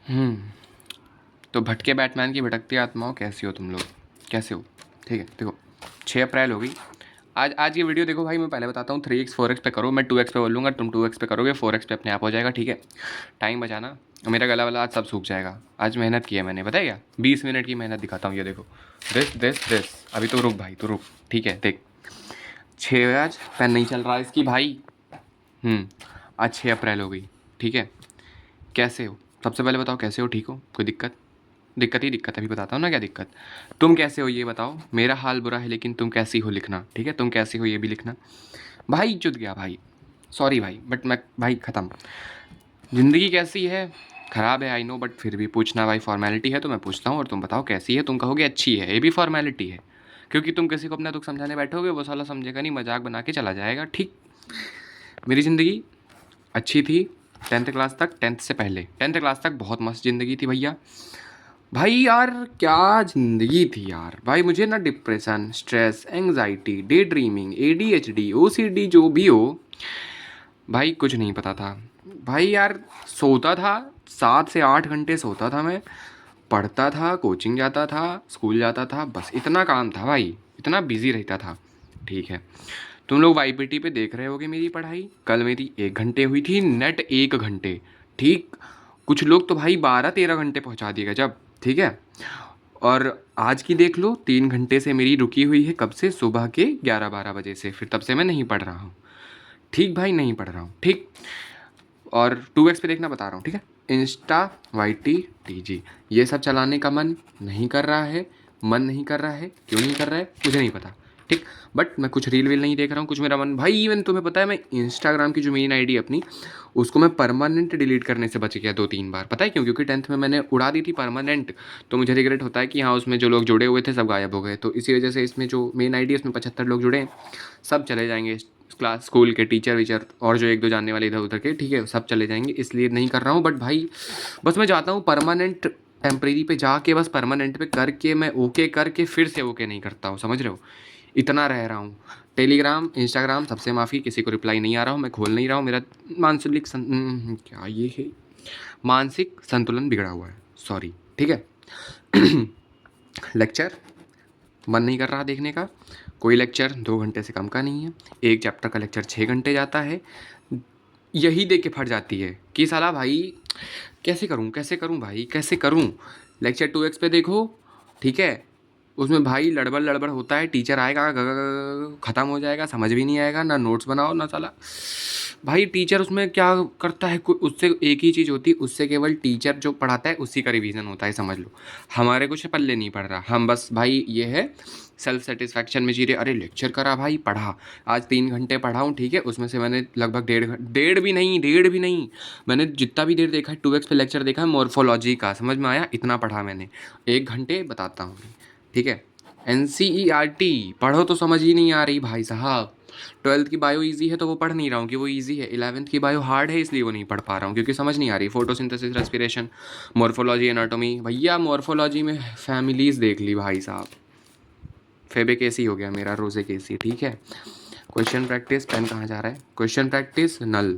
हम्म। तो भटके बैटमैन की भटकती आत्माओं, कैसी हो तुम लोग, कैसे हो? ठीक है, देखो 6 अप्रैल हो गई। आज ये वीडियो देखो भाई, मैं पहले बताता हूँ 3x 4x पे करो, मैं 2x पे बोलूँगा, तुम 2x पे करोगे, 4x पे अपने आप हो जाएगा। ठीक है, टाइम बचाना। मेरा गला वाला आज सब सूख जाएगा। आज मेहनत की है मैंने, बताया क्या, 20 मिनट की मेहनत दिखाता हूँ। ये देखो, दिस अभी तो रुक भाई, तो रुक। ठीक है, देख 6, आज पेन नहीं चल रहा इसकी भाई। आज 6 अप्रैल हो गई। ठीक है, कैसे हो? सबसे पहले बताओ कैसे हो, ठीक हो? कोई दिक्कत? दिक्कत ही दिक्कत, अभी बताता हूँ ना क्या दिक्कत। तुम कैसे हो ये बताओ। मेरा हाल बुरा है लेकिन तुम कैसी हो लिखना, ठीक है? तुम कैसी हो ये भी लिखना। भाई जुट गया भाई, सॉरी भाई, बट मैं भाई ख़त्म। ज़िंदगी कैसी है? ख़राब है आई नो, बट फिर भी पूछना भाई फॉर्मेलिटी है, तो मैं पूछता हूँ और तुम बताओ कैसी है। तुम कहोगे अच्छी है, ये भी फॉर्मेलिटी है, क्योंकि तुम किसी को अपना दुख समझाने बैठोगे वो साला समझेगा नहीं, मजाक बना के चला जाएगा। ठीक, मेरी ज़िंदगी अच्छी थी 10th क्लास तक। 10th से पहले 10th क्लास तक बहुत मस्त ज़िंदगी थी भैया। भाई यार क्या ज़िंदगी थी यार भाई। मुझे ना depression, stress, anxiety, day dreaming, ADHD, OCD जो भी हो भाई, कुछ नहीं पता था भाई यार। सोता था 7 से 8 घंटे सोता था मैं, पढ़ता था, कोचिंग जाता था, स्कूल जाता था, बस इतना काम था भाई, इतना बिजी रहता था। ठीक है, तुम लोग YPT पे देख रहे होगे मेरी पढ़ाई। कल मेरी 1 घंटे हुई थी, नेट 1 घंटे। ठीक, कुछ लोग तो भाई 12-13 घंटे पहुंचा दिएगा जब। ठीक है, और आज की देख लो, 3 घंटे से मेरी रुकी हुई है। कब से? सुबह के 11-12 बजे से, फिर तब से मैं नहीं पढ़ रहा हूँ। ठीक भाई, नहीं पढ़ रहा हूँ। ठीक, और 2x पे देखना बता रहा हूँ। ठीक है, इंस्टा, YT TG ये सब चलाने का मन नहीं कर रहा है। मन नहीं कर रहा है, क्यों नहीं कर रहा है मुझे नहीं पता। ठीक, बट मैं कुछ रील वील नहीं देख रहा हूँ, कुछ मेरा मन भाई। इवन तुम्हें पता है, मैं इंस्टाग्राम की जो मेन आईडी अपनी, उसको मैं परमानेंट डिलीट करने से बच गया 2-3 बार। पता है क्यों? क्योंकि 10th में मैंने उड़ा दी थी परमानेंट। तो मुझे रिग्रेट होता है कि हाँ, उसमें जो लोग जुड़े हुए थे सब गायब हो गए। तो इसी वजह से इसमें जो मेन आईडी है उसमें 75 लोग जुड़े हैं, सब चले जाएंगे। क्लास स्कूल के टीचर वीचर और जो 1-2 जानने वाले इधर उधर के, ठीक है, सब चले जाएंगे, इसलिए नहीं कर रहा हूँ। बट भाई बस मैं जाता हूँ परमानेंट, टेम्परेरी पे जाके बस परमानेंट पे करके मैं ओके करके फिर से ओके नहीं करता हूँ, समझ रहे हो? इतना रह रहा हूँ। टेलीग्राम, इंस्टाग्राम सबसे माफ़ी, किसी को रिप्लाई नहीं आ रहा हूँ, मैं खोल नहीं रहा हूँ। मेरा मानसिक क्या ये है, मानसिक संतुलन बिगड़ा हुआ है, सॉरी। ठीक है, लेक्चर मन नहीं कर रहा देखने का। कोई लेक्चर 2 घंटे से कम का नहीं है। एक चैप्टर का लेक्चर 6 घंटे जाता है। यही देख के फट जाती है कि साला भाई कैसे करूं, कैसे करूं भाई, कैसे करूं। लेक्चर 2x पे देखो, ठीक है, उसमें भाई लड़बड़ लड़बड़ होता है। टीचर आएगा, ख़त्म हो जाएगा, समझ भी नहीं आएगा, ना नोट्स बनाओ ना साला। भाई टीचर उसमें क्या करता है, उससे एक ही चीज़ होती है, उससे केवल टीचर जो पढ़ाता है उसी का रिवीजन होता है, समझ लो। हमारे कुछ पल्ले नहीं पड़ रहा, हम बस भाई ये है सेल्फ सेटिस्फैक्शन में जी रहे। अरे लेक्चर करा भाई, पढ़ा, आज 3 घंटे पढ़ा हूँ। ठीक है, उसमें से मैंने लगभग 1.5 घंटे, 1.5 भी नहीं, मैंने जितना भी देर देखा है 2x पे लेक्चर देखा है मॉर्फोलॉजी का, समझ में आया, इतना पढ़ा मैंने। 1 घंटे बताता हूँ। ठीक है, NCERT पढ़ो तो समझ ही नहीं आ रही भाई साहब। 12th की बायो इजी है तो वो पढ़ नहीं रहा हूँ कि वो इजी है। 11th की बायो हार्ड है इसलिए वो नहीं पढ़ पा रहा हूँ, क्योंकि समझ नहीं आ रही। Photosynthesis, respiration, morphology, anatomy. भैया मॉर्फोलॉजी में फैमिलीज़ देख ली भाई साहब। फेबे केसी हो गया मेरा, रोजे केसी। ठीक है, क्वेश्चन प्रैक्टिस, पेन कहाँ जा रहा है? क्वेश्चन प्रैक्टिस नल।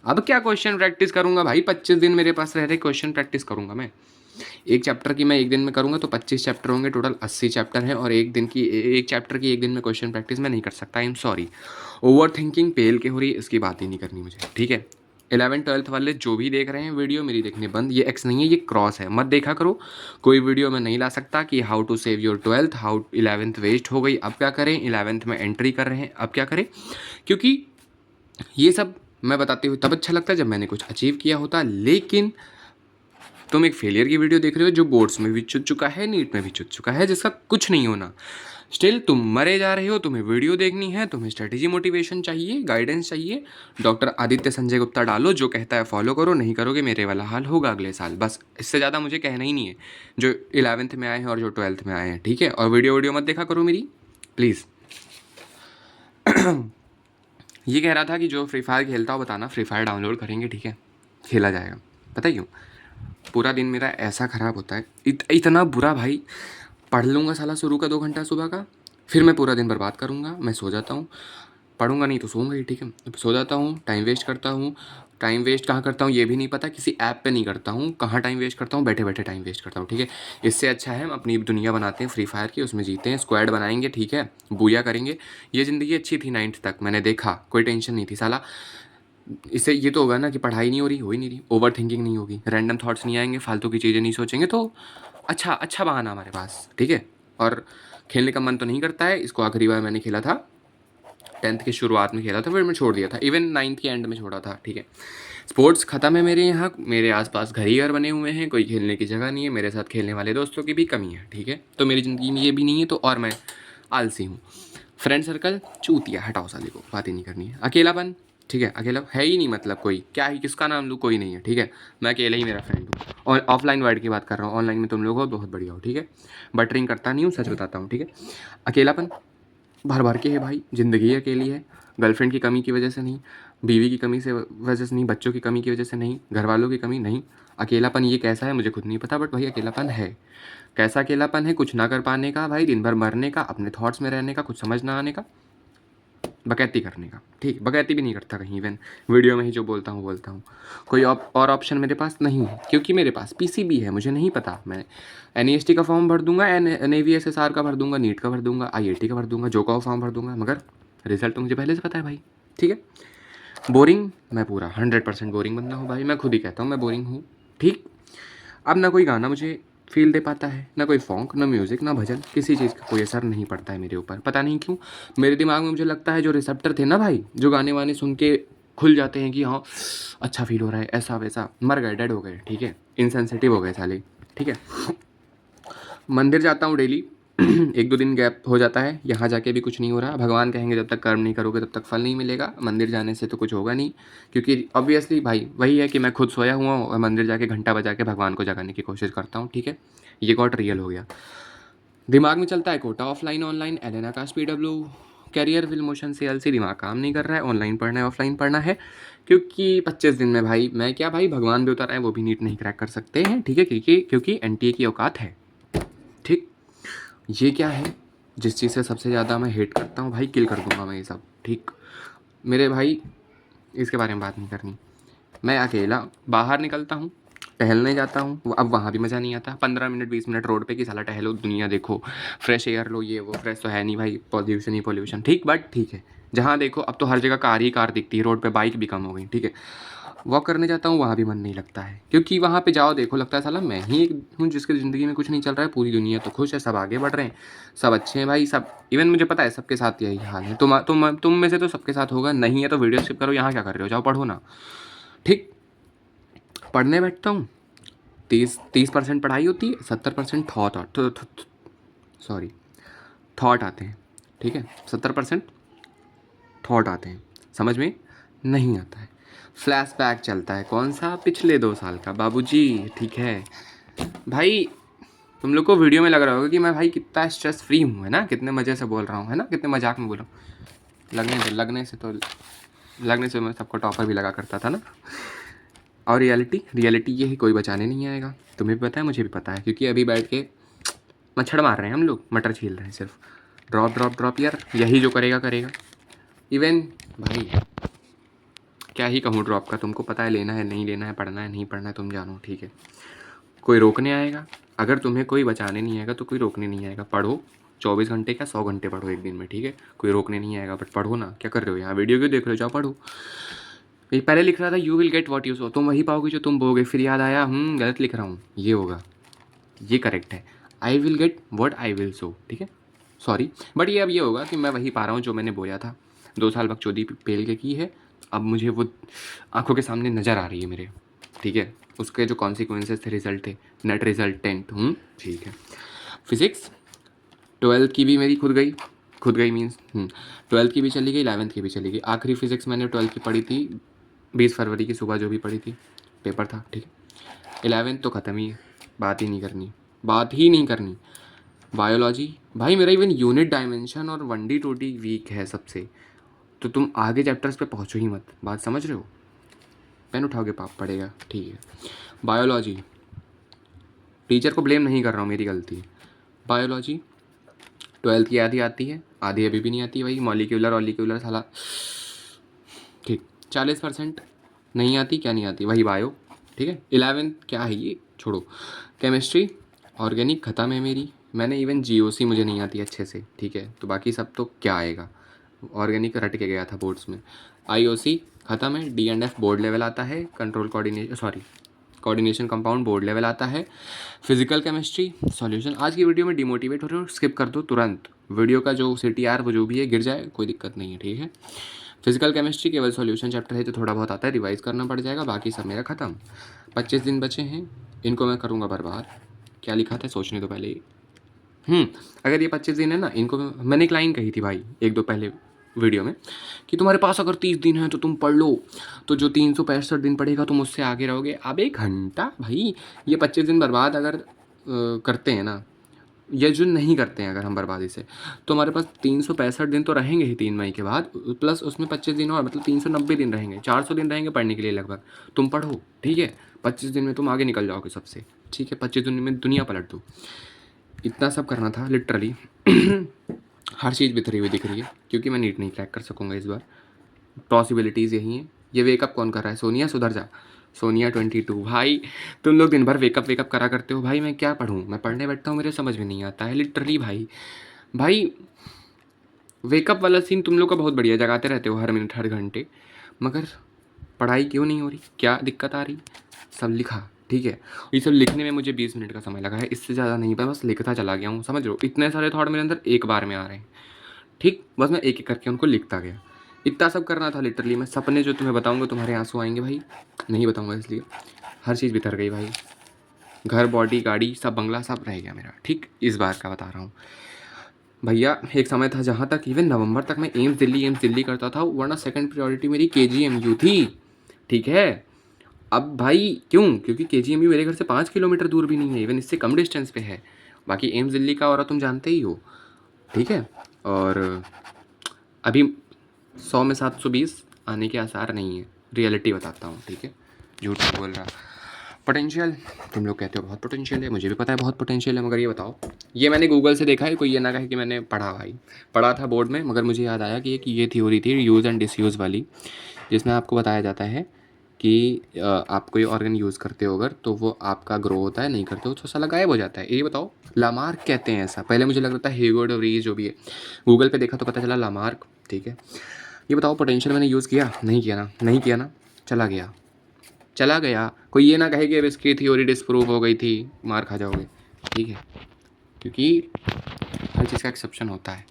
अब क्या क्वेश्चन प्रैक्टिस करूँगा भाई? 25 दिन मेरे पास रह रहे, क्वेश्चन प्रैक्टिस करूँगा मैं? एक चैप्टर की मैं एक दिन में करूँगा तो 25 चैप्टर होंगे, टोटल 80 चैप्टर हैं, और एक चैप्टर की एक दिन में क्वेश्चन प्रैक्टिस मैं नहीं कर सकता। I am sorry. Overthinking पेल के हो रही है, इसकी बात ही नहीं करनी मुझे। ठीक है, 11th 12th वाले जो भी देख रहे हैं वीडियो मेरी देखने बंद। ये एक्स नहीं है, ये क्रॉस है, मत देखा करो। कोई वीडियो में नहीं ला सकता कि how to save your 12th, how 11th waste हो गई, अब क्या करें, 11th में एंट्री कर रहे हैं, अब क्या करें। क्योंकि ये सब मैं बताते हुए तब अच्छा लगता है जब मैंने कुछ अचीव किया होता। लेकिन तुम एक फेलियर की वीडियो देख रहे हो जो बोर्ड्स में भी चुत चुका है, नीट में भी चुत चुका है, जिसका कुछ नहीं होना। स्टिल तुम मरे जा रहे हो, तुम्हें वीडियो देखनी है, तुम्हें स्ट्रेटेजी मोटिवेशन चाहिए, गाइडेंस चाहिए। डॉक्टर आदित्य संजय गुप्ता डालो, जो कहता है फॉलो करो, नहीं करोगे मेरे वाला हाल होगा अगले साल। बस इससे ज़्यादा मुझे कहना ही नहीं है, जो 11th में आए हैं और जो 12th में आए हैं। ठीक है, और वीडियो मत देखा करो मेरी, प्लीज़। ये कह रहा था कि जो फ्री फायर खेलता हो बताना, फ्री फायर डाउनलोड करेंगे, ठीक है, खेला जाएगा। पता है क्यों? पूरा दिन मेरा ऐसा ख़राब होता है, इतना बुरा भाई। पढ़ लूँगा साला शुरू का 2 घंटा सुबह का, फिर मैं पूरा दिन बर्बाद करूँगा, मैं सो जाता हूँ। पढ़ूंगा नहीं तो सोऊंगा ही, ठीक है। तो सो जाता हूँ, टाइम वेस्ट करता हूँ। टाइम वेस्ट कहाँ करता हूँ ये भी नहीं पता, किसी ऐप पे नहीं करता हूँ, कहाँ टाइम वेस्ट करता हूँ, बैठे बैठे टाइम वेस्ट करता हूँ, ठीक है। इससे अच्छा है हम अपनी दुनिया बनाते हैं फ्री फायर की, उसमें जीते हैं, स्क्वाड बनाएंगे, ठीक है, बूया करेंगे। ये ज़िंदगी अच्छी थी 9th तक, मैंने देखा कोई टेंशन नहीं थी साला। इससे ये तो होगा ना कि पढ़ाई नहीं हो ही नहीं रही, ओवर थिंकिंग नहीं होगी, रैंडम थॉट्स नहीं आएंगे, फालतू की चीज़ें नहीं सोचेंगे, तो अच्छा अच्छा बहाना हमारे पास, ठीक है। और खेलने का मन तो नहीं करता है, इसको आखिरी बार मैंने खेला था 10th की शुरुआत में खेला था, फिर मैं छोड़ दिया था, इवन 9th के एंड में छोड़ा था, ठीक है। स्पोर्ट्स ख़त्म है मेरे यहाँ, मेरे आसपास घर ही घर बने हुए हैं, कोई खेलने की जगह नहीं है, मेरे साथ खेलने वाले दोस्तों की भी कमी है, ठीक है। तो मेरी ज़िंदगी में ये भी नहीं है, तो और मैं आलसी हूँ। फ्रेंड सर्कल चूतिया, हटाओ साले को, बात ही नहीं करनी है। अकेलापन, ठीक है, अकेला है ही नहीं, मतलब कोई क्या ही, किसका नाम लूँ, कोई नहीं है, ठीक है। मैं अकेला ही मेरा फ्रेंड हूँ। और ऑफलाइन वर्ड की बात कर रहा हूँ, ऑनलाइन में तुम लोग हो बहुत बढ़िया हो, ठीक है। बटरिंग करता नहीं हूँ, सच बताता हूँ, ठीक है। अकेलापन भर भर के है भाई, ज़िंदगी अकेली है। गर्लफ्रेंड की कमी की वजह से नहीं, बीवी की कमी से वजह से नहीं, बच्चों की कमी की वजह से नहीं, घर वालों की कमी नहीं। अकेलापन ये कैसा है मुझे खुद नहीं पता, बट भाई अकेलापन है। कैसा अकेलापन है, कुछ ना कर पाने का भाई, दिन भर मरने का, अपने थॉट्स में रहने का, कुछ समझ ना आने का, बकैती करने का, ठीक। बकैती भी नहीं करता कहीं, इवन वीडियो में ही जो बोलता हूँ। कोई और ऑप्शन मेरे पास नहीं है, क्योंकि मेरे पास पीसीबी है। मुझे नहीं पता, मैं एनईएसटी का फॉर्म भर दूंगा, एनएवीएसएसआर का भर दूंगा, नीट का भर दूंगा, आईआईटी का भर दूंगा, जो का फॉर्म भर दूंगा, मगर रिजल्ट तो मुझे पहले से पता है भाई, ठीक है। बोरिंग, मैं पूरा 100% बोरिंग बंदा हूँ भाई, मैं खुद ही कहता हूँ मैं बोरिंग हूँ, ठीक। अब ना कोई गाना मुझे फील दे पाता है, ना कोई फॉन्क, ना म्यूज़िक, ना भजन, किसी चीज़ का कोई असर नहीं पड़ता है मेरे ऊपर, पता नहीं क्यों। मेरे दिमाग में मुझे लगता है जो रिसेप्टर थे ना भाई, जो गाने वाने सुन के खुल जाते हैं कि हाँ अच्छा फील हो रहा है, ऐसा वैसा, मर गए, डेड हो गए, ठीक है, इनसेंसिटिव हो गए साले, ठीक है। मंदिर जाता हूँ डेली, 1-2 दिन गैप हो जाता है, यहाँ जाके भी कुछ नहीं हो रहा। भगवान कहेंगे जब तक कर्म नहीं करोगे तब तक फल नहीं मिलेगा, मंदिर जाने से तो कुछ होगा नहीं, क्योंकि ऑब्वियसली भाई वही है कि मैं खुद सोया हुआ हूँ और मंदिर जाके घंटा बजा के भगवान को जगाने की कोशिश करता हूँ, ठीक है। ये गॉट रियल हो गया। दिमाग में चलता है कोटा, ऑफलाइन ऑनलाइन, एलेना काश PW, कैरियर, विल मोशन, CLC, दिमाग काम नहीं कर रहा है, ऑनलाइन पढ़ना है ऑफलाइन पढ़ना है, क्योंकि 25 दिन में भाई मैं क्या भाई, भगवान भी उतर आए वो भी नीट नहीं क्रैक कर सकते हैं, ठीक है, क्योंकि NTA की औकात है, ठीक। ये क्या है, जिस चीज़ से सबसे ज़्यादा मैं हेट करता हूँ भाई, किल कर दूंगा मैं ये सब, ठीक। मेरे भाई इसके बारे में बात नहीं करनी। मैं अकेला बाहर निकलता हूँ, टहलने जाता हूँ, अब वहाँ भी मज़ा नहीं आता। 15 मिनट 20 मिनट रोड पे कि साला टहलो, दुनिया देखो, फ्रेश एयर लो, ये वो, फ्रेश तो है नहीं भाई, पॉल्यूशन ही पॉल्यूशन, ठीक। बट ठीक है, जहाँ देखो अब तो हर जगह कार ही कार दिखती है, रोड पे बाइक भी कम हो गई, ठीक है। वॉक करने जाता हूँ, वहाँ भी मन नहीं लगता है, क्योंकि वहाँ पे जाओ देखो लगता है साला मैं ही एक हूँ जिसकी ज़िंदगी में कुछ नहीं चल रहा है, पूरी दुनिया तो खुश है, सब आगे बढ़ रहे हैं, सब अच्छे हैं भाई, सब। इवन मुझे पता है सबके साथ यही हाल है, तुम में से तो सबके साथ होगा, नहीं है तो वीडियो स्किप करो, यहाँ क्या कर रहे हो, जाओ पढ़ो ना, ठीक। पढ़ने बैठता हूँ, 30% पढ़ाई होती है, 70% थॉट आते हैं, ठीक है। 70% थॉट आते हैं, समझ में नहीं आता है। फ्लैशबैक चलता है, कौन सा, पिछले 2 साल का बाबूजी, ठीक है भाई। तुम लोग को वीडियो में लग रहा होगा कि मैं भाई कितना स्ट्रेस फ्री हूँ, है ना, कितने मज़े से बोल रहा हूँ, है ना, कितने मजाक में बोला। लगने से मैं सबको टॉपर भी लगा करता था ना। और रियलिटी ये है, कोई बचाने नहीं आएगा, तुम्हें भी पता है मुझे भी पता है, क्योंकि अभी बैठ के मच्छर मार रहे हैं हम लोग, मटर छील रहे हैं सिर्फ, ड्रॉप ड्रॉप ड्रॉप यार, यही जो करेगा करेगा। इवन भाई क्या ही कहूँ ड्रॉप का, तुमको पता है लेना है नहीं लेना है, पढ़ना है नहीं पढ़ना है, तुम जानो, ठीक है। कोई रोकने आएगा, अगर तुम्हें कोई बचाने नहीं आएगा तो कोई रोकने नहीं आएगा। पढ़ो 24 घंटे का 100 घंटे पढ़ो एक दिन में, ठीक है, कोई रोकने नहीं आएगा, बट पढ़ो ना, क्या कर रहे हो यहाँ, वीडियो क्यों देख रहे हो, जाओ पढ़ो। ये पहले लिख रहा था you will get what you so, तुम वही पाओगे जो तुम बोगे, फिर याद आया गलत लिख रहा हूँ, ये होगा, ये करेक्ट है, I will get what I will sow, ठीक है, सॉरी। बट ये अब ये होगा कि मैं वही पा रहा हूँ जो मैंने बोया था, 2 साल बकचोदी पेल के की है, अब मुझे वो आंखों के सामने नज़र आ रही है मेरे, ठीक है। उसके जो कॉन्सिक्वेंसेस थे, रिजल्ट थे, नेट रिजल्ट 10th, ठीक है। फिज़िक्स 12th की भी मेरी खुद गई मीन्स 12th की भी चली गई, 11th की भी चली गई। आखिरी फिज़िक्स मैंने 12th की पढ़ी थी 20 फरवरी की सुबह, जो भी पढ़ी थी, पेपर था, ठीक है। 11th तो ख़त्म ही है, बात ही नहीं करनी। बायोलॉजी भाई मेरा इवन यूनिट डायमेंशन और 1D 2D वीक है सबसे, तो तुम आगे चैप्टर्स पे पहुँचो ही मत, बात समझ रहे हो, पेन उठाओगे पाप पड़ेगा, ठीक है। बायोलॉजी, टीचर को ब्लेम नहीं कर रहा हूँ, मेरी गलती है। बायोलॉजी ट्वेल्थ की आधी आती है, आधी अभी भी नहीं आती भाई। मॉलिक्यूलर साला ठीक 40% नहीं आती। क्या नहीं आती? वही बायो, ठीक है। 11th क्या है ये, छोड़ो। केमिस्ट्री, ऑर्गेनिक ख़त्म है मेरी। मैंने इवन जीओसी मुझे नहीं आती अच्छे से, ठीक है। तो बाकी सब तो क्या आएगा, ऑर्गेनिक रट के गया था बोर्ड्स में। आईओसी ख़त्म है। D and F board level आता है। Control coordination compound board level आता है। Physical chemistry solution. आज की वीडियो में डिमोटिवेट हो रहे हो, स्किप कर दो तुरंत। वीडियो का जो CTR वो जो भी है गिर जाए, कोई दिक्कत नहीं है, ठीक है। फिजिकल केमिस्ट्री केवल सॉल्यूशन चैप्टर है तो थोड़ा बहुत आता है, रिवाइज करना पड़ जाएगा। बाकी सब मेरा ख़त्म। 25 दिन बचे हैं, इनको मैं करूँगा बर्बाद। क्या लिखा था सोचने तो पहले अगर ये 25 दिन है ना, इनको मैंने एक लाइन कही थी भाई एक दो पहले वीडियो में कि तुम्हारे पास अगर 30 दिन है तो तुम पढ़ लो, तो जो 365 दिन पढ़ेगा तुम उससे आगे रहोगे। अब 1 घंटा भाई, ये 25 दिन बर्बाद अगर करते हैं ना, ये जो नहीं करते हैं अगर हम बर्बादी से, तो हमारे पास 365 दिन तो रहेंगे ही 3 मई के बाद, प्लस उसमें 25 दिन और, मतलब 390 दिन रहेंगे, 400 दिन रहेंगे पढ़ने के लिए लगभग। तुम पढ़ो, ठीक है। 25 दिन में तुम आगे निकल जाओगे सबसे, ठीक है। 25 दिन में दुनिया पलट दो। इतना सब करना था लिटरली। हर चीज़ बिखरी हुई दिख रही है क्योंकि मैं नीट नहीं क्रैक कर सकूँगा इस बार। पॉसिबिलिटीज़ यही हैं। ये वेकअप कौन कर रहा है? सोनिया, सुधर जा। सोनिया 22 भाई, तुम लोग दिन भर वेकअप करा करते हो भाई। मैं क्या पढ़ूँ? मैं पढ़ने बैठता हूँ, मेरे समझ में नहीं आता है लिटरली भाई वेकअप वाला सीन तुम लोग का बहुत बढ़िया, जगाते रहते हो हर मिनट हर घंटे, मगर पढ़ाई क्यों नहीं हो रही? क्या दिक्कत आ रही? सब लिखा, ठीक है। ये सब लिखने में मुझे 20 मिनट का समय लगा है, इससे ज़्यादा नहीं। मैं बस लिखता चला गया हूँ, समझ लो। इतने सारे थॉट मेरे अंदर एक बार में आ रहे हैं, ठीक। बस मैं एक एक करके उनको लिखता गया। इतना सब करना था लिटरली। मैं सपने जो तुम्हें बताऊंगा तुम्हारे आंसू आएंगे भाई, नहीं बताऊंगा इसलिए। हर चीज़ बिखर गई भाई, घर, बॉडी, गाड़ी, सब, बंगला सब रह गया मेरा, ठीक। इस बार का बता रहा हूँ भैया। एक समय था जहाँ तक इवन नवंबर तक मैं एम्स दिल्ली करता था, वरना सेकंड प्रायोरिटी मेरी KGMU थी, ठीक है। अब भाई क्यों? क्योंकि KGMU मेरे घर से 5 किलोमीटर दूर भी नहीं है, इवन इससे कम डिस्टेंस पे है। बाकी एम्स दिल्ली का और तुम जानते ही हो, ठीक है। और अभी 100 में 720 आने के आसार नहीं है, रियलिटी बताता हूँ, ठीक है। झूठ नहीं बोल रहा। पोटेंशियल, तुम लोग कहते हो बहुत पोटेंशियल है, मुझे भी पता है बहुत पोटेंशियल है, मगर ये बताओ, ये मैंने गूगल से देखा है, कोई ये ना कहे कि मैंने पढ़ा भाई। पढ़ा था बोर्ड में, मगर मुझे याद आया कि एक ये थ्योरी थी यूज़ एंड डिसयूज़ वाली, जिसमें आपको बताया जाता है कि आप कोई ऑर्गन यूज़ करते हो अगर, तो वो आपका ग्रो होता है, नहीं करते हो तो साला गायब हो जाता है। ये बताओ, लामार्क कहते हैं ऐसा। पहले मुझे लग रहा था हेवर्ड और रीज जो भी है, गूगल पे देखा तो पता चला लामार्क, ठीक है। ये बताओ, पोटेंशियल मैंने यूज़ किया? नहीं किया ना, चला गया। कोई ये ना कहे कि अब इसकी थ्योरी डिस्प्रूव हो गई थी, मार खा जाओगे, ठीक है। क्योंकि हर चीज़ का एक्सेप्शन होता है,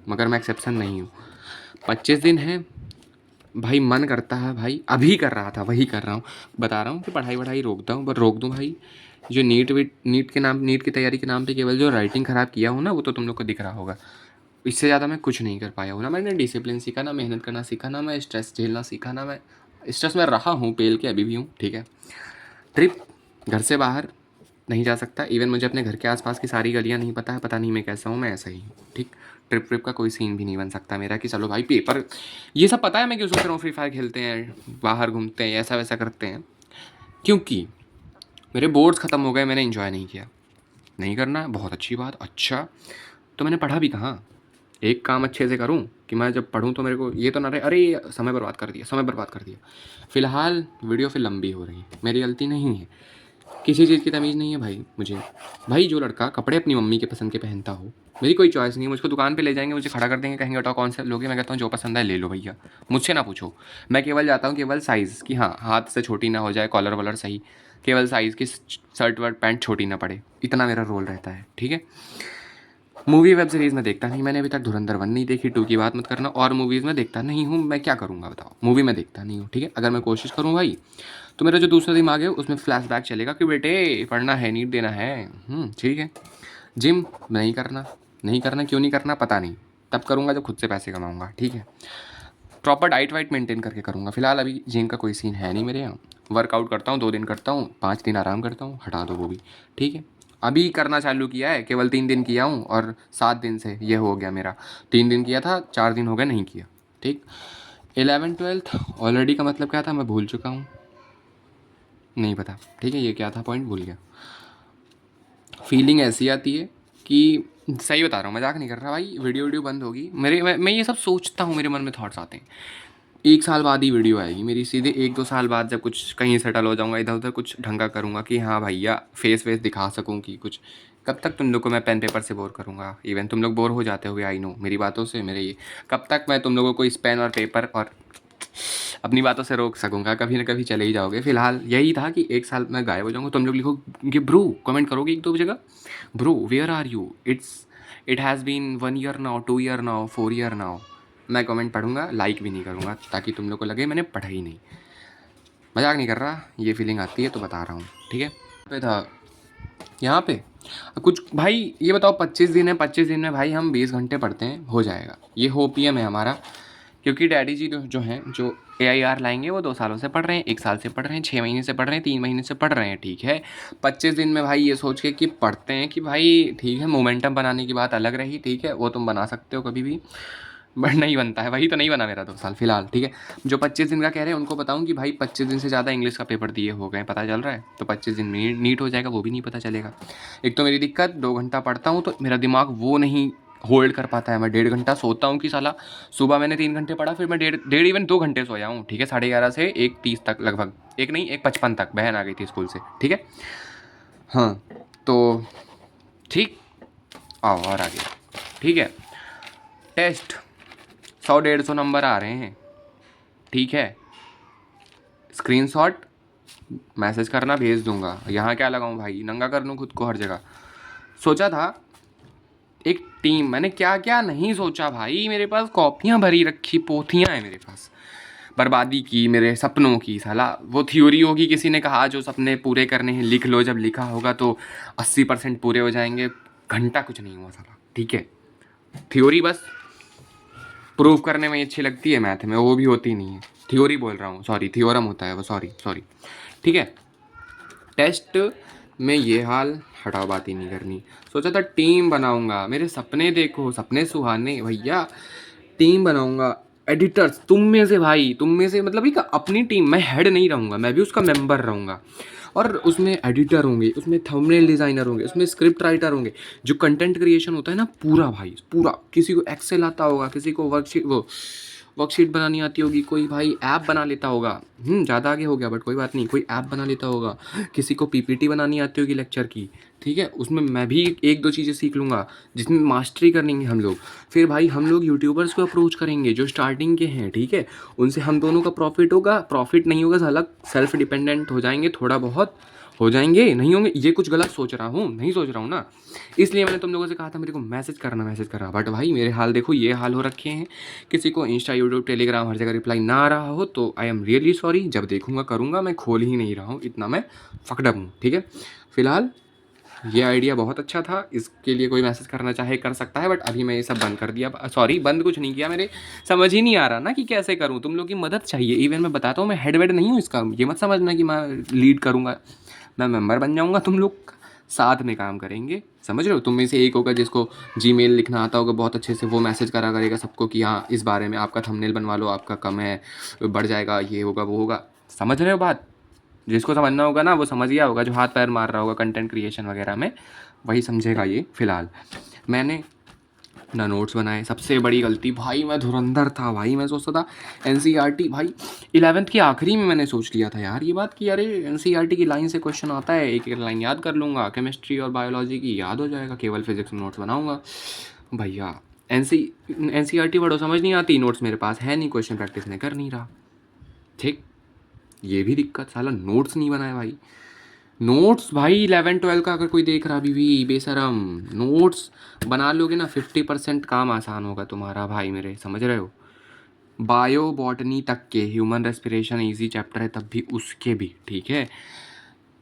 मगर मैं एक्सेप्शन नहीं हूँ। 25 दिन है भाई, मन करता है भाई, अभी कर रहा था, वही कर रहा हूँ। बता रहा हूँ कि पढ़ाई रोकता हूँ, पर रोक दूँ भाई। जो नीट की तैयारी के नाम पे केवल जो राइटिंग ख़राब किया हूँ ना, वो तो तुम लोग को दिख रहा होगा। इससे ज़्यादा मैं कुछ नहीं कर पाया हूँ ना। मैंने डिसिप्लिन सीखा, ना मेहनत करना सीखा, ना मैं स्ट्रेस झेलना सीखा, ना मैं स्ट्रेस में रहा हूँ, पेल के अभी भी हूँ, ठीक है। ट्रिप, घर से बाहर नहीं जा सकता। इवन मुझे अपने घर के आसपास की सारी गलियाँ नहीं पता है। पता नहीं मैं कैसा हूँ, मैं ऐसा ही हूँ, ठीक। ट्रिप का कोई सीन भी नहीं बन सकता मेरा कि चलो भाई पेपर, ये सब पता है मैं क्यों सोच रहा हूँ। फ्री फायर खेलते हैं, बाहर घूमते हैं, ऐसा वैसा करते हैं, क्योंकि मेरे बोर्ड्स ख़त्म हो गए, मैंने इन्जॉय नहीं किया। नहीं करना, बहुत अच्छी बात। अच्छा, तो मैंने पढ़ा भी कहाँ? एक काम अच्छे से करूँ कि मैं जब पढ़ूँ तो मेरे को ये तो ना रहे अरे समय बर्बाद कर दिया। फ़िलहाल वीडियो फिर लंबी हो रही है, मेरी गलती नहीं है, किसी चीज़ की तमीज़ नहीं है भाई मुझे। भाई जो लड़का कपड़े अपनी मम्मी के पसंद के पहनता हो, मेरी कोई चॉइस नहीं है। मुझको दुकान पे ले जाएंगे, मुझे खड़ा कर देंगे, कहेंगे बताओ कौन सा लोगे। मैं कहता हूँ जो पसंद है ले लो भैया, मुझसे ना पूछो। मैं केवल जाता हूँ केवल साइज़ कि हाँ, हाथ से छोटी ना हो जाए, कॉलर वॉलर सही, केवल साइज़ की शर्ट वर्ट पैंट छोटी ना पड़े, इतना मेरा रोल रहता है, ठीक है। मूवी वेब सीरीज़ में देखता नहीं, मैंने अभी तक धुरंधर 1 नहीं देखी, 2 की बात मत करना। और मूवीज़ में देखता नहीं हूँ, मैं क्या करूँगा बताओ। मूवी में देखता नहीं हूँ, ठीक है। अगर मैं कोशिश करूँ भाई, तो मेरा जो दूसरा दिमाग है उसमें फ्लैशबैक चलेगा कि बेटे पढ़ना है, नीट देना है, ठीक है। जिम नहीं करना, क्यों नहीं करना पता नहीं, तब करूँगा जब खुद से पैसे कमाऊँगा, ठीक है। प्रॉपर डाइट वाइट मेंटेन करके करूँगा। फिलहाल अभी जिम का कोई सीन है नहीं मेरे यहाँ। वर्कआउट करता हूँ, 2 दिन करता हूँ, 5 दिन आराम करता हूँ, हटा दो वो भी, ठीक है। अभी करना चालू किया है, केवल 3 दिन किया हूँ और 7 दिन से ये हो गया मेरा। 3 दिन किया था, 4 दिन हो गए नहीं किया, ठीक। 11th 12th ऑलरेडी का मतलब क्या था मैं भूल चुका हूँ, नहीं पता, ठीक है। ये क्या था पॉइंट, भूल गया। फीलिंग ऐसी आती है कि सही बता रहा हूँ, मजाक नहीं कर रहा भाई। वीडियो बंद होगी मेरे, मैं ये सब सोचता हूँ, मेरे मन में थॉट्स आते हैं। 1 साल बाद ही वीडियो आएगी मेरी, सीधे 1-2 साल बाद, जब कुछ कहीं सेटल हो जाऊँगा, इधर उधर कुछ ढंग का करूँगा कि हाँ भैया फेस वेस दिखा सकूँ कि कुछ। कब तक तुम लोग को मैं पेन पेपर से बोर करूँगा? इवन तुम लोग बोर हो जाते होगे, आई नो, मेरी बातों से, मेरे ये। कब तक मैं तुम लोगों को इस पेन और पेपर और अपनी बातों से रोक सकूँगा? कभी ना कभी चले ही जाओगे। फिलहाल यही था कि 1 साल में गायब हो जाऊँगा, तुम लोग लिखोगे ब्रो, कमेंट करोगे 1-2 जगह, bro where are you, it has been 1 year now, 2 year now, 4 year now. मैं कमेंट पढ़ूंगा, लाइक भी नहीं करूँगा, ताकि तुम लोग को लगे मैंने पढ़ा ही नहीं। मजाक नहीं कर रहा, ये फीलिंग आती है तो बता रहा हूँ, ठीक है। पे था यहाँ पे कुछ भाई, ये बताओ 25 दिन है, 25 दिन में भाई हम 20 घंटे पढ़ते हैं, हो जाएगा। ये होपीएम है हमारा, क्योंकि डैडी जी जो हैं, जो AIR लाएंगे, वो 2 सालों से पढ़ रहे हैं, 1 साल से पढ़ रहे हैं, 6 महीने से पढ़ रहे हैं, 3 महीने से पढ़ रहे हैं, ठीक है। 25 दिन में भाई ये सोच के कि पढ़ते हैं कि भाई ठीक है, मोमेंटम बनाने की बात अलग रही, ठीक है, वो तुम बना सकते हो कभी भी, बट नहीं बनता है। वही तो नहीं बना मेरा 2 साल फिलहाल, ठीक है। जो 25 दिन का कह रहे हैं उनको बताऊं कि भाई 25 दिन से ज़्यादा इंग्लिश का पेपर दिए हो गए, पता चल रहा है, तो 25 दिन में नीट हो जाएगा, वो भी नहीं पता चलेगा। एक तो मेरी दिक्कत, 2 घंटा पढ़ता हूँ तो मेरा दिमाग वो नहीं होल्ड कर पाता है। मैं 1.5 घंटा सोता हूँ कि साला सुबह मैंने 3 घंटे पढ़ा, फिर मैं डेढ़ इवन 2 घंटे सोया हूँ, ठीक है, 11:30 से 1:30 तक लगभग, एक नहीं 1:55 तक, बहन आ गई थी स्कूल से, ठीक है। हाँ, तो ठीक, आओ और आ गया, ठीक है। टेस्ट 100-150 नंबर आ रहे हैं, ठीक है। स्क्रीनशॉट मैसेज करना, भेज दूंगा। यहाँ क्या लगाऊं भाई, नंगा कर लूँ खुद को हर जगह। सोचा था एक टीम, मैंने क्या क्या नहीं सोचा भाई, मेरे पास कॉपियाँ भरी रखी, पोथियाँ हैं मेरे पास बर्बादी की, मेरे सपनों की। साला वो थ्योरी होगी, किसी ने कहा जो सपने पूरे करने हैं लिख लो, जब लिखा होगा तो 80% पूरे हो जाएंगे। घंटा कुछ नहीं हुआ साला, ठीक है। थ्योरी बस प्रूव करने में अच्छी लगती है, मैथ में वो भी होती नहीं है। थ्योरी बोल रहा हूँ, सॉरी, थ्योरम होता है वो, सॉरी सॉरी, ठीक है। टेस्ट में ये हाल, हटाओ, बात ही नहीं करनी। सोचा था टीम बनाऊंगा, मेरे सपने देखो, सपने सुहाने भैया। टीम बनाऊंगा, एडिटर्स तुम में से भाई, तुम में से, मतलब एक अपनी टीम, मैं हेड नहीं रहूँगा, मैं भी उसका मेंबर रहूँगा। और उसमें एडिटर होंगे, उसमें थंबनेल डिज़ाइनर होंगे, उसमें स्क्रिप्ट राइटर होंगे, जो कंटेंट क्रिएशन होता है ना पूरा भाई पूरा। किसी को एक्सेल आता होगा, किसी को वर्कशीट बनानी आती होगी, कोई भाई ऐप बना लेता होगा, ज़्यादा आगे हो गया बट कोई बात नहीं, कोई ऐप बना लेता होगा, किसी को PPT बनानी आती होगी लेक्चर की, ठीक है। उसमें मैं भी 1-2 चीज़ें सीख लूँगा, जिसमें मास्टरी करेंगे हम लोग। फिर भाई हम लोग यूट्यूबर्स को अप्रोच करेंगे जो स्टार्टिंग के हैं, ठीक है। उनसे हम दोनों का प्रॉफिट होगा, प्रॉफिट नहीं होगा साला, सेल्फ डिपेंडेंट हो जाएंगे, थोड़ा बहुत हो जाएंगे, नहीं होंगे, ये कुछ गलत सोच रहा हूँ, नहीं सोच रहा हूँ ना। इसलिए मैंने तुम लोगों से कहा था मेरे को मैसेज करना, मैसेज करना, बट भाई मेरे हाल देखो, ये हाल हो रखे हैं। किसी को इंस्टा, यूट्यूब, टेलीग्राम हर जगह रिप्लाई ना आ रहा हो तो आई एम रियली सॉरी, जब देखूंगा करूँगा, मैं खोल ही नहीं रहा हूँ, इतना मैं फकडअप हूँ, ठीक है। फिलहाल ये आइडिया बहुत अच्छा था, इसके लिए कोई मैसेज करना चाहे कर सकता है, बट अभी मैं ये सब बंद कर दिया। सॉरी, बंद कुछ नहीं किया, मेरे समझ ही नहीं आ रहा ना कि कैसे करूँ, तुम लोग की मदद चाहिए। इवन मैं बताता हूँ, मैं हेड वेड नहीं हूँ इसका, ये मत समझना कि मैं लीड करूँगा, मैं मेंबर बन जाऊँगा, तुम लोग साथ में काम करेंगे, समझ रहे हो। तुम में से एक होगा जिसको जीमेल लिखना आता होगा बहुत अच्छे से, वो मैसेज करा करेगा सबको कि हाँ इस बारे में आपका थंबनेल बनवा लो, आपका कम है, बढ़ जाएगा, ये होगा वो होगा, समझ रहे हो बात। जिसको समझना होगा ना वो समझ गया होगा, जो हाथ पैर मार रहा होगा कंटेंट क्रिएशन वगैरह में, वही समझेगा ये। फिलहाल मैंने ना नोट्स बनाए, सबसे बड़ी गलती भाई, मैं धुरंधर था भाई, मैं सोचता था NCERT भाई, 11th की आखिरी में मैंने सोच लिया था यार ये बात कि अरे NCERT की लाइन से क्वेश्चन आता है, एक एक लाइन याद कर लूँगा, केमिस्ट्री और बायोलॉजी की याद हो जाएगा, केवल फिजिक्स में नोट्स बनाऊँगा। भैया NCERT वर्डो समझ नहीं आती, नोट्स मेरे पास है नहीं, क्वेश्चन प्रैक्टिस में कर नहीं रहा, ठीक। ये भी दिक्कत, साला नोट्स नहीं बनाए भाई। नोट्स भाई 11-12 का अगर कोई देख रहा भी बेशरम, नोट्स बना लोगे ना 50% काम आसान होगा तुम्हारा भाई मेरे, समझ रहे हो। बायो बॉटनी तक के, ह्यूमन रेस्पिरेशन इजी चैप्टर है तब भी उसके भी, ठीक है,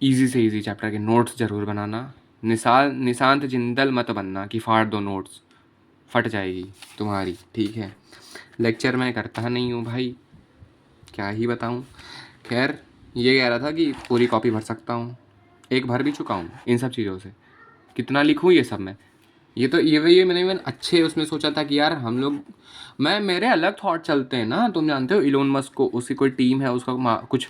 इजी से इजी चैप्टर के नोट्स ज़रूर बनाना। निशांत जिंदल मत बनना कि फाड़ दो नोट्स, फट जाएगी तुम्हारी, ठीक है। लेक्चर मैं करता नहीं हूँ भाई, क्या ही बताऊँ। खैर, ये कह रहा था कि पूरी कॉपी भर सकता हूँ, एक भर भी चुका हूँ इन सब चीज़ों से। कितना लिखूँ ये सब मैं, ये तो ये मैंने अच्छे उसमें सोचा था कि यार हम लोग, मैं, मेरे अलग थॉट चलते हैं ना, तुम जानते हो इलोन मस्क को, उसकी कोई टीम है, उसका कुछ,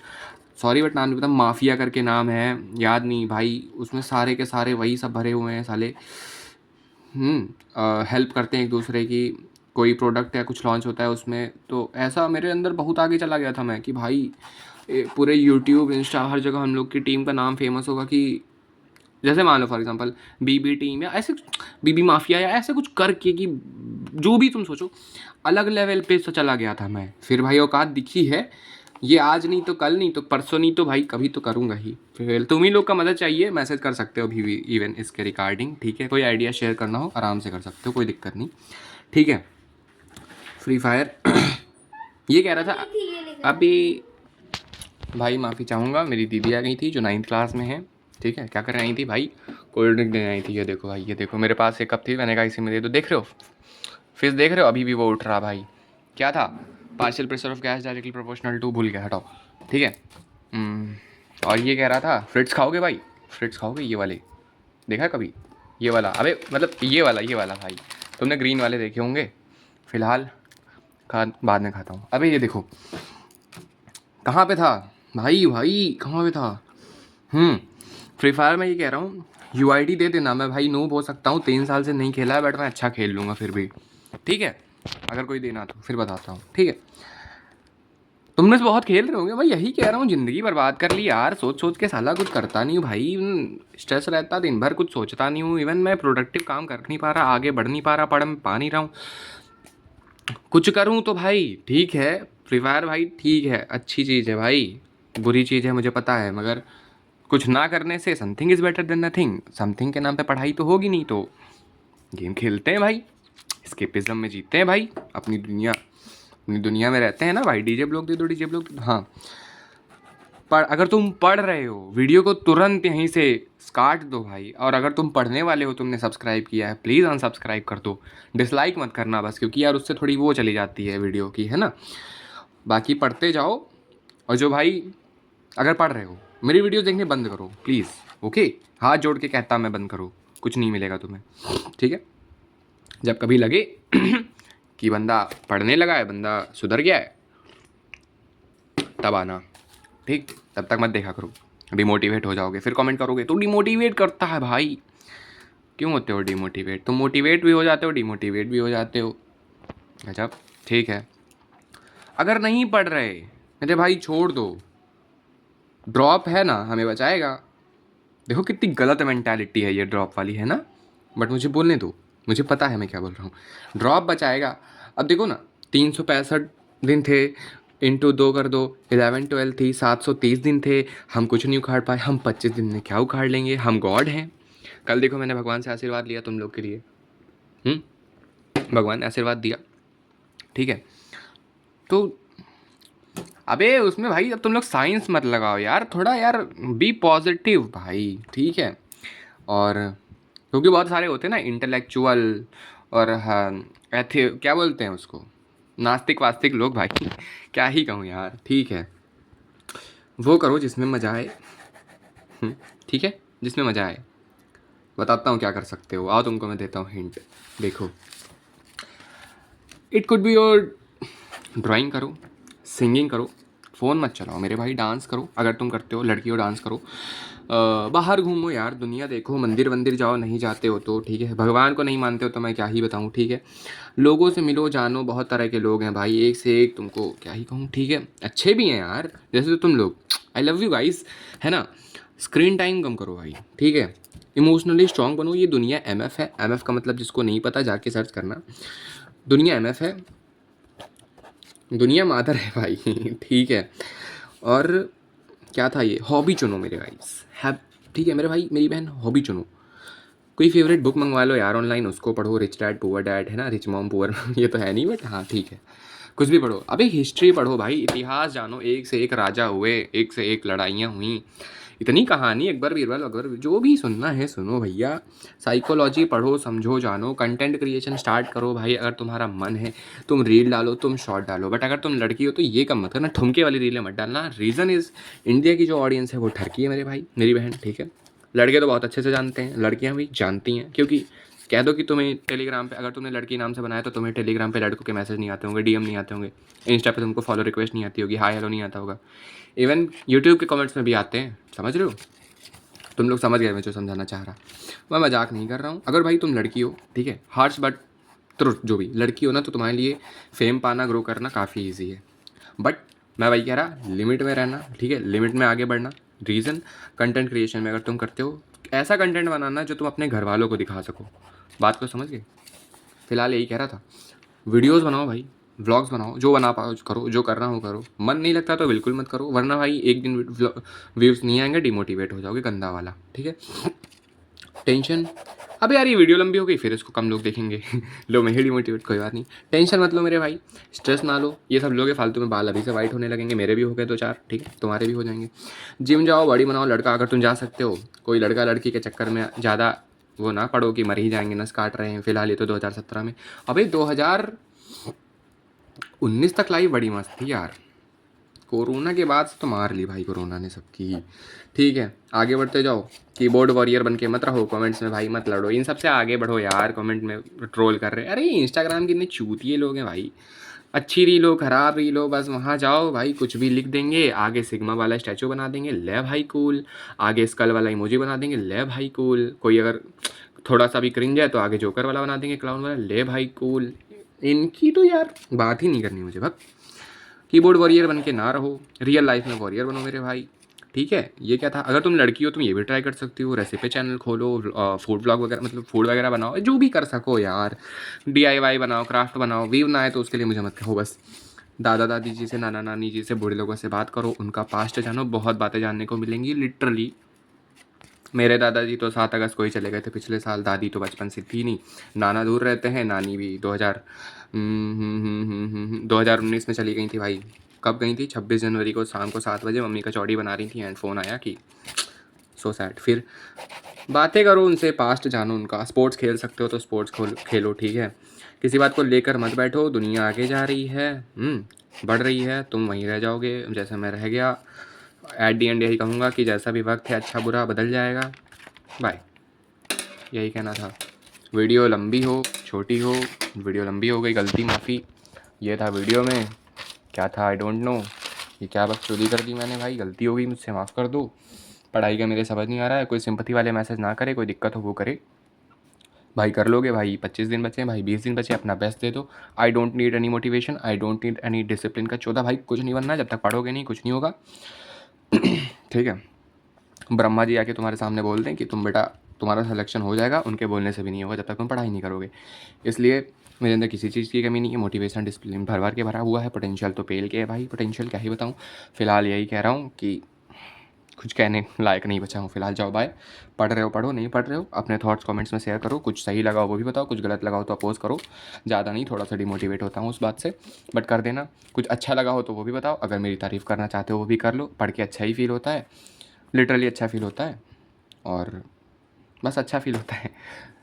सॉरी बट नाम नहीं पता, माफिया करके नाम है, याद नहीं भाई, उसमें सारे के सारे वही सब भरे हुए हैं साले। हेल्प करते हैं एक दूसरे की, कोई प्रोडक्ट या कुछ लॉन्च होता है उसमें, तो ऐसा मेरे अंदर बहुत आगे चला गया था मैं कि भाई पूरे यूट्यूब इंस्टा हर जगह हम लोग की टीम का नाम फेमस होगा कि जैसे मान लो फॉर एग्जांपल बीबी टीम या ऐसे बीबी माफिया या ऐसे कुछ करके कि जो भी तुम सोचो अलग लेवल पे तो चला गया था मैं। फिर भाई औकात दिखी है, ये आज नहीं तो कल नहीं तो परसों नहीं तो भाई कभी तो करूँगा ही। फिर तुम ही लोग का मदद चाहिए, मैसेज कर सकते हो अभी भी इवन इसके रिगार्डिंग, ठीक है? कोई आइडिया शेयर करना हो आराम से कर सकते हो, कोई दिक्कत नहीं, ठीक है? फ्री फायर ये कह रहा था अभी भाई, माफ़ी चाहूँगा, मेरी दीदी आ गई थी जो 9th क्लास में है, ठीक है? क्या करने आई थी भाई? कोल्ड ड्रिंक देने आई थी। ये देखो भाई, ये देखो मेरे पास एक कप थी, मैंने कहा इसी में दे दो। देख रहे हो फिर, देख रहे हो अभी भी वो उठ रहा भाई। क्या था? Partial pressure of gas directly proportional to, भूल गया, हटाओ, ठीक है? और ये कह रहा था फ्रिट्स खाओगे भाई? फ्रिट्स खाओगे ये वाले, देखा कभी ये वाला? अबे मतलब ये वाला भाई, तुमने ग्रीन वाले देखे होंगे। फ़िलहाल बाद में खाता हूँ। अबे ये देखो कहाँ पे था भाई, कहाँ पे था? फ्री फायर में ये कह रहा हूँ UID दे देना, मैं भाई नूब हो सकता हूँ, 3 साल से नहीं खेला है बट मैं अच्छा खेल लूँगा फिर भी, ठीक है? अगर कोई देना तो फिर बताता हूँ, ठीक है? तुमने तो बहुत खेल रहे होंगे भाई, यही कह रहा हूँ, ज़िंदगी बर्बाद कर ली यार, सोच सोच के साला कुछ करता नहीं हूँ भाई, स्ट्रेस रहता दिन भर, कुछ सोचता नहीं हूँ, इवन मैं प्रोडक्टिव काम कर नहीं पा रहा, आगे बढ़ नहीं पा रहा, पढ़ पा नहीं रहा हूँ। कुछ करूँ तो भाई ठीक है, फ्री फायर भाई ठीक है, अच्छी चीज़ है भाई, बुरी चीज़ है मुझे पता है, मगर कुछ ना करने से something is better than nothing. Something के नाम पे पढ़ाई तो होगी नहीं, तो गेम खेलते हैं भाई, स्केपिज्म में जीते हैं भाई, अपनी दुनिया में रहते हैं ना भाई। डीजे ब्लॉक दे दो, डीजे ब्लॉक, हाँ। पर अगर तुम पढ़ रहे हो वीडियो को तुरंत यहीं से काट दो भाई, और अगर तुम पढ़ने वाले हो, तुमने सब्सक्राइब किया है, प्लीज़ अनसब्सक्राइब कर दो, डिसलाइक मत करना बस, क्योंकि यार उससे थोड़ी वो चली जाती है वीडियो की, है ना? बाकी पढ़ते जाओ, और जो भाई अगर पढ़ रहे हो मेरी वीडियो देखने बंद करो प्लीज़, ओके? हाथ जोड़ के कहता मैं, बंद करो, कुछ नहीं मिलेगा तुम्हें, ठीक है? जब कभी लगे कि बंदा पढ़ने लगा है, बंदा सुधर गया है, तब आना, ठीक? तब तक मत देखा करो, डिमोटिवेट हो जाओगे, फिर कमेंट करोगे तो डिमोटिवेट करता है भाई। क्यों होते हो डिमोटिवेट? तुम मोटिवेट भी हो जाते हो, डिमोटिवेट भी हो जाते हो, गजब, ठीक है? अगर नहीं पढ़ रहे मेरे भाई छोड़ दो, ड्रॉप है ना हमें बचाएगा। देखो कितनी गलत मेंटालिटी है ये ड्रॉप वाली, है ना? बट मुझे बोलने दो, मुझे पता है मैं क्या बोल रहा हूँ। ड्रॉप बचाएगा। अब देखो ना, 365 दिन थे, इंटू 2 कर दो, 11-12 थी, 730 दिन थे, हम कुछ नहीं उखाड़ पाए, हम 25 दिन में क्या उखाड़ लेंगे? हम गॉड हैं। कल देखो मैंने भगवान से आशीर्वाद लिया तुम लोग के लिए, भगवान ने आशीर्वाद दिया, ठीक है? तो अबे उसमें भाई अब तुम लोग साइंस मत लगाओ यार, थोड़ा यार बी पॉजिटिव भाई, ठीक है? और क्योंकि बहुत सारे होते हैं ना इंटेलेक्चुअल और हाँ, क्या बोलते हैं उसको, नास्तिक वास्तिक लोग भाई क्या ही कहूँ यार, ठीक है? वो करो जिसमें मज़ा आए, ठीक है? जिसमें मज़ा आए। बताता हूँ क्या कर सकते हो, आओ तुमको मैं देता हूँ हिंट। देखो, it could be your drawing करो, सिंगिंग करो, फ़ोन मत चलाओ मेरे भाई, डांस करो, अगर तुम करते हो, लड़कियों डांस करो, बाहर घूमो यार, दुनिया देखो, मंदिर वंदिर जाओ, नहीं जाते हो तो ठीक है, भगवान को नहीं मानते हो तो मैं क्या ही बताऊँ, ठीक है? लोगों से मिलो, जानो, बहुत तरह के लोग हैं भाई, एक से एक, तुमको क्या ही कहूँ, ठीक है? अच्छे भी हैं यार, जैसे तो तुम लोग, आई लव यू गाइस, है ना? स्क्रीन टाइम कम करो भाई, ठीक है? इमोशनली स्ट्रांग बनो। ये दुनिया MF है, MF का मतलब जिसको नहीं पता जाके सर्च करना, दुनिया MF है, दुनिया मादर है भाई ठीक है? और क्या था ये, हॉबी चुनो मेरे गाइस, है, ठीक है मेरे भाई मेरी बहन, हॉबी चुनो। कोई फेवरेट बुक मंगवा लो यार ऑनलाइन, उसको पढ़ो, रिच डैड पुअर डैड, है ना? रिच मॉम पुअर ये तो है नहीं बट हाँ ठीक है, कुछ भी पढ़ो। अबे हिस्ट्री पढ़ो भाई, इतिहास जानो, एक से एक राजा हुए, एक से एक लड़ाइयाँ हुई, इतनी कहानी, अकबर बीरबल, अकबर, जो भी सुनना है सुनो भैया। साइकोलॉजी पढ़ो, समझो, जानो, कंटेंट क्रिएशन स्टार्ट करो भाई, अगर तुम्हारा मन है तुम रील डालो, तुम शॉर्ट डालो, बट अगर तुम लड़की हो तो ये कम मत करना, ठुमके वाली रीलें मत डालना। रीज़न इज़ इंडिया की जो ऑडियंस है वो ठरकी है मेरे भाई मेरी बहन, ठीक है? लड़के तो बहुत अच्छे से जानते हैं, लड़कियाँ भी जानती हैं, क्योंकि कह दो कि तुम्हें टेलीग्राम पे, अगर तुमने लड़की नाम से बनाया तो तुम्हें टेलीग्राम पे लड़कों के मैसेज नहीं आते होंगे, DM नहीं आते होंगे, इंस्टा पे तुमको फॉलो रिक्वेस्ट नहीं आती होगी, हाय हेलो नहीं आता होगा, इवन यूट्यूब के कमेंट्स में भी आते हैं, समझ रहे हो? तुम लोग समझ गए मैं जो समझाना चाह रहा, मैं मजाक नहीं कर रहा हूँ। अगर भाई तुम लड़की हो, ठीक है, हार्श बट ट्रुथ, जो भी लड़की हो ना, तो तुम्हारे लिए फेम पाना, ग्रो करना काफ़ी ईजी है। बट मैं वही कह रहा, लिमिट में रहना, ठीक है, लिमिट में आगे बढ़ना। रीज़न, कंटेंट क्रिएशन में अगर तुम करते हो, ऐसा कंटेंट बनाना जो तुम अपने घर वालों को दिखा सको। बात को समझ गए? फिलहाल यही कह रहा था, वीडियोस बनाओ भाई, व्लॉग्स बनाओ, जो बना पाओ करो, जो करना हो करो। मन नहीं लगता तो बिल्कुल मत करो, वरना भाई एक दिन व्यूज़ नहीं आएंगे, डिमोटिवेट हो जाओगे, गंदा वाला, ठीक है। टेंशन, अबे यार ये वीडियो लंबी हो गई, फिर इसको कम लोग देखेंगे। लो मैं ही डिमोटिवेट, कोई बात नहीं, टेंशन मत लो मेरे भाई, स्ट्रेस ना लो। ये सब लोग फालतू में बाल अभी से वाइट होने लगेंगे, मेरे भी हो गए 2-4, ठीक है, तुम्हारे भी हो जाएंगे। जिम जाओ, बॉडी बनाओ, लड़का अगर तुम जा सकते हो, कोई लड़का लड़की के चक्कर में ज़्यादा वो ना पड़ो कि मर ही जाएंगे, नस काट रहे हैं। फिलहाल ये तो 2017 में, अबे 2019 तक लाइफ बड़ी मस्त थी यार, कोरोना के बाद से तो मार ली भाई कोरोना ने सबकी। ठीक है, आगे बढ़ते जाओ, कीबोर्ड वॉरियर बन के मत रहो कमेंट्स में भाई, मत लड़ो, इन सबसे आगे बढ़ो यार। कमेंट में ट्रोल कर रहे हैं, अरे इंस्टाग्राम के इतने चूतिए लोग हैं भाई, अच्छी रील हो खराब रील हो, बस वहाँ जाओ भाई, कुछ भी लिख देंगे, आगे सिग्मा वाला स्टैचू बना देंगे, ले भाई कूल, आगे स्कल वाला इमोजी बना देंगे, ले भाई कूल, कोई अगर थोड़ा सा भी क्रिंज है तो आगे जोकर वाला बना देंगे, क्लाउन वाला, ले भाई कूल। इनकी तो यार बात ही नहीं करनी मुझे, भक्त। कीबोर्ड वॉरियर बन के ना रहो, रियल लाइफ में वॉरियर बनो मेरे भाई, ठीक है। ये क्या था, अगर तुम लड़की हो तुम ये भी ट्राई कर सकती हो, रेसिपी चैनल खोलो, फूड ब्लॉग वगैरह, मतलब फूड वगैरह बनाओ, जो भी कर सको यार, DIY बनाओ, क्राफ्ट बनाओ। वीव ना आए तो उसके लिए मुझे मत कहो, बस दादा दादी जी से, नाना नानी जी से, बूढ़े लोगों से बात करो, उनका पास्ट जानो, बहुत बातें जानने को मिलेंगी लिटरली। मेरे दादाजी तो 7 अगस्त को ही चले गए थे पिछले साल, दादी तो बचपन से थी नहीं, नाना दूर रहते हैं, नानी भी 2019 में चली गई थी भाई। कब गई थी? 26 जनवरी को शाम को 7 बजे मम्मी कचौड़ी बना रही थी एंड फ़ोन आया कि सो सैड। फिर बातें करो उनसे, पास्ट जानो उनका। स्पोर्ट्स खेल सकते हो तो स्पोर्ट्स खेलो, ठीक है। किसी बात को लेकर मत बैठो, दुनिया आगे जा रही है, बढ़ रही है, तुम वहीं रह जाओगे जैसे मैं रह गया। एट दी एंड यही कहूँगा कि जैसा भी वक्त है अच्छा बुरा बदल जाएगा। बाय, यही कहना था। वीडियो लंबी हो छोटी हो, वीडियो लंबी हो गई, गलती माफ़ी। ये था वीडियो में, क्या था आई डोंट नो, ये क्या बकचोदी कर दी मैंने भाई, गलती हो गई मुझसे, माफ़ कर दो। पढ़ाई का मेरे समझ नहीं आ रहा है, कोई सिंपथी वाले मैसेज ना करे, कोई दिक्कत हो वो करे भाई, कर लोगे भाई। 25 दिन बचे हैं भाई, 20 दिन बचे, अपना बेस्ट दे दो। I don't need any motivation, I don't need any discipline का 14 भाई, कुछ नहीं बनना जब तक पढ़ोगे नहीं, कुछ नहीं होगा। ठीक है, ब्रह्मा जी आके तुम्हारे सामने बोल दें कि तुम बेटा तुम्हारा सिलेक्शन हो जाएगा, उनके बोलने से भी नहीं होगा जब तक तुम पढ़ाई नहीं करोगे। इसलिए मेरे अंदर किसी चीज़ की कमी नहीं है, मोटिवेशन डिसिप्लिन भर भर के भरा हुआ है, पोटेंशियल तो पेल के है भाई, पोटेंशियल क्या ही बताऊँ। फिलहाल यही कह रहा हूँ कि कुछ कहने लायक नहीं बचा हूँ फिलहाल। जाओ बाय, पढ़ रहे हो पढ़ो, नहीं पढ़ रहे हो अपने थॉट्स कमेंट्स में शेयर करो, कुछ सही लगाओ वो भी बताओ, कुछ गलत लगाओ तो अपोज करो। ज़्यादा नहीं, थोड़ा सा डिमोटिवेट होता हूँ उस बात से, बट कर देना। कुछ अच्छा लगा हो तो वो भी बताओ, अगर मेरी तारीफ़ करना चाहते हो वो भी कर लो, पढ़ के अच्छा ही फील होता है, लिटरली अच्छा फील होता है, और बस अच्छा फील होता है।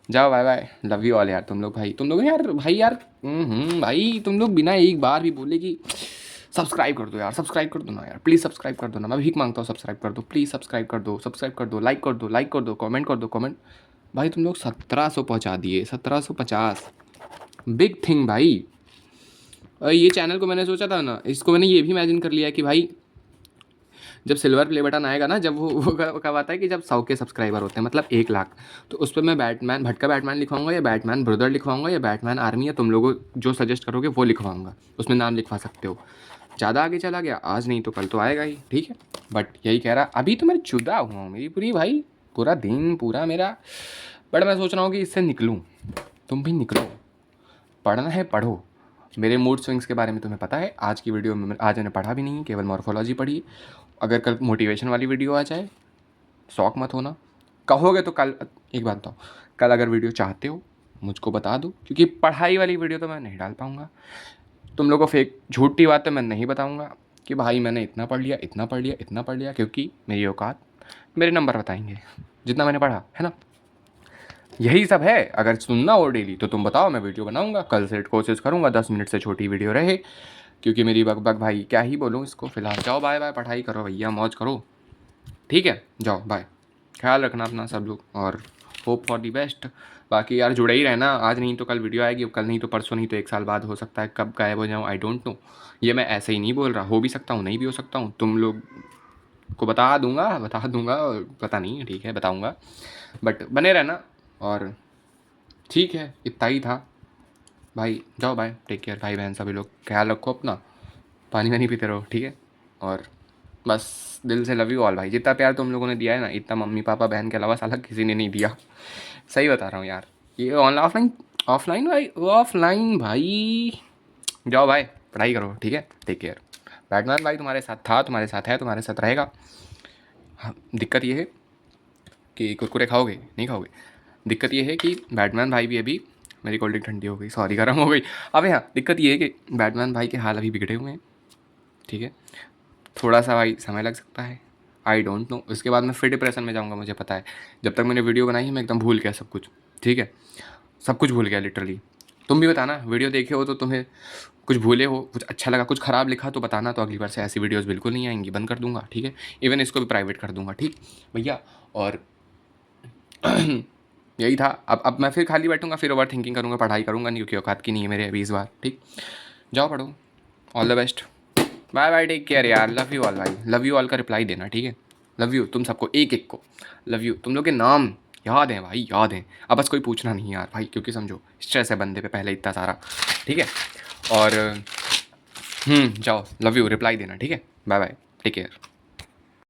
जाओ bye bye, love you all यार। तुम लोग भाई, तुम लोग यार भाई यार, भाई तुम लोग बिना एक बार भी बोले कि सब्सक्राइब कर दो यार, सब्सक्राइब कर दो ना यार, प्लीज़ सब्सक्राइब कर दो ना, मैं भीख मांगता हूँ, सब्सक्राइब कर दो प्लीज़, सब्सक्राइब कर दो, सब्सक्राइब कर दो, लाइक कर दो, लाइक कर दो, कमेंट कर दो, कमेंट। भाई तुम लोग 1700 पहुँचा दिए, 1750, बिग थिंग भाई। ये चैनल को मैंने सोचा था ना, इसको मैंने ये भी इमेजिन कर लिया कि भाई जब सिल्वर प्ले बटन आएगा ना, जब वो कब आता है कि जब 100 के सब्सक्राइबर होते हैं, मतलब 1 लाख, तो उस पर मैं बैटमैन, भटका बैटमैन लिखवाऊंगा, या बैटमैन ब्रदर लिखवाऊंगा, या बैटमैन आर्मी, या तुम लोगों जो सजेस्ट करोगे वो लिखवाऊंगा, उसमें नाम लिखवा सकते हो। ज़्यादा आगे चला गया, आज नहीं तो कल तो आएगा ही, ठीक है। बट यही कह रहा, अभी तो मैं जुदा हुआ हूँ, मेरी पूरी भाई पूरा दिन पूरा मेरा, बट मैं सोच रहा हूँ कि इससे निकलूँ, तुम भी निकलो, पढ़ना है पढ़ो। मेरे मूड स्विंग्स के बारे में तुम्हें पता है, आज की वीडियो में आज मैंने पढ़ा भी नहीं, केवल मॉर्फोलॉजी पढ़ी। अगर कल मोटिवेशन वाली वीडियो आ जाए, शौक मत होना, कहोगे तो कल, एक बात बताओ, कल अगर वीडियो चाहते हो मुझको बता दो, क्योंकि पढ़ाई वाली वीडियो तो मैं नहीं डाल पाऊँगा। तुम लोगों को फेक झूठी बातें मैं नहीं बताऊँगा कि भाई मैंने इतना पढ़ लिया, इतना पढ़ लिया, इतना पढ़ लिया, क्योंकि मेरी औकात मेरे नंबर बताएंगे, जितना मैंने पढ़ा है ना। यही सब है, अगर सुनना हो डेली तो तुम बताओ, मैं वीडियो बनाऊँगा, कल से कोशिश करूँगा 10 मिनट से छोटी वीडियो रहे, क्योंकि मेरी बक भाई क्या ही बोलूँ इसको। फिलहाल जाओ बाय बाय, पढ़ाई करो भैया, मौज करो, ठीक है, जाओ बाय, ख्याल रखना अपना सब लोग, और होप फॉर दी बेस्ट। बाकी यार जुड़े ही रहना, आज नहीं तो कल वीडियो आएगी, कल नहीं तो परसों, नहीं तो 1 साल बाद हो सकता है, कब गायब हो जाऊँ आई डोंट नो। ये मैं ऐसे ही नहीं बोल रहा, हो भी सकता हूँ, नहीं भी हो सकता हूँ, तुम लोग को बता दूंगा, पता नहीं, ठीक है बताऊंगा, बट बने रहना। और ठीक है, इतना ही था भाई। जाओ बाय, टेक केयर भाई बहन सभी लोग, ख्याल रखो अपना, पानी वानी पीते रहो, ठीक है। और बस दिल से लव यू ऑल भाई। जितना प्यार तुम लोगों ने दिया है ना, इतना मम्मी पापा बहन के अलावा साला किसी ने नहीं दिया। सही बता रहा हूँ यार। ये ऑनलाइन ऑफलाइन, ऑफलाइन भाई, ऑफलाइन भाई। जाओ भाई, पढ़ाई करो, ठीक है, टेक केयर। बैटमैन भाई तुम्हारे साथ था, तुम्हारे साथ है, तुम्हारे साथ रहेगा। हाँ, दिक्कत ये है कि कुरकुरे खाओगे नहीं खाओगे। दिक्कत ये है कि बैटमैन भाई भी अभी, मेरी कोल्ड ड्रिंक ठंडी हो गई, सॉरी गर्म हो गई। अब हाँ, दिक्कत ये है कि बैटमैन भाई के हाल अभी बिगड़े हुए हैं, ठीक है। थोड़ा सा भाई समय लग सकता है, आई डोंट नो। उसके बाद मैं फिर डिप्रेशन में जाऊँगा, मुझे पता है। जब तक मैंने वीडियो बनाई है मैं एकदम भूल गया सब कुछ, ठीक है, सब कुछ भूल गया लिटरली। तुम भी बताना, वीडियो देखे हो तो तुम्हें कुछ भूले हो, कुछ अच्छा लगा, कुछ ख़राब लिखा तो बताना, तो अगली बार से ऐसी वीडियोस बिल्कुल नहीं आएंगी, बंद कर दूंगा, ठीक है। इवन इसको भी प्राइवेट कर दूंगा, ठीक भैया। और यही था। अब मैं फिर खाली बैठूंगा, फिर ओवर थिंकिंग करूँगा, पढ़ाई करूँगा नहीं, क्योंकि औकात की नहीं है मेरे अभी इस बार, ठीक। जाओ पढ़ो, all the best, bye bye, take care यार, लव यू ऑल भाई, लव यू ऑल का रिप्लाई देना, ठीक है। लव यू तुम सबको, एक एक को लव यू। तुम लोग के नाम याद हैं भाई, याद हैं। अब बस कोई पूछना नहीं यार भाई, क्योंकि समझो स्ट्रेस है बंदे पे पहले इतना सारा, ठीक है। और जाओ, लव यू रिप्लाई देना, ठीक है। Bye bye, take care.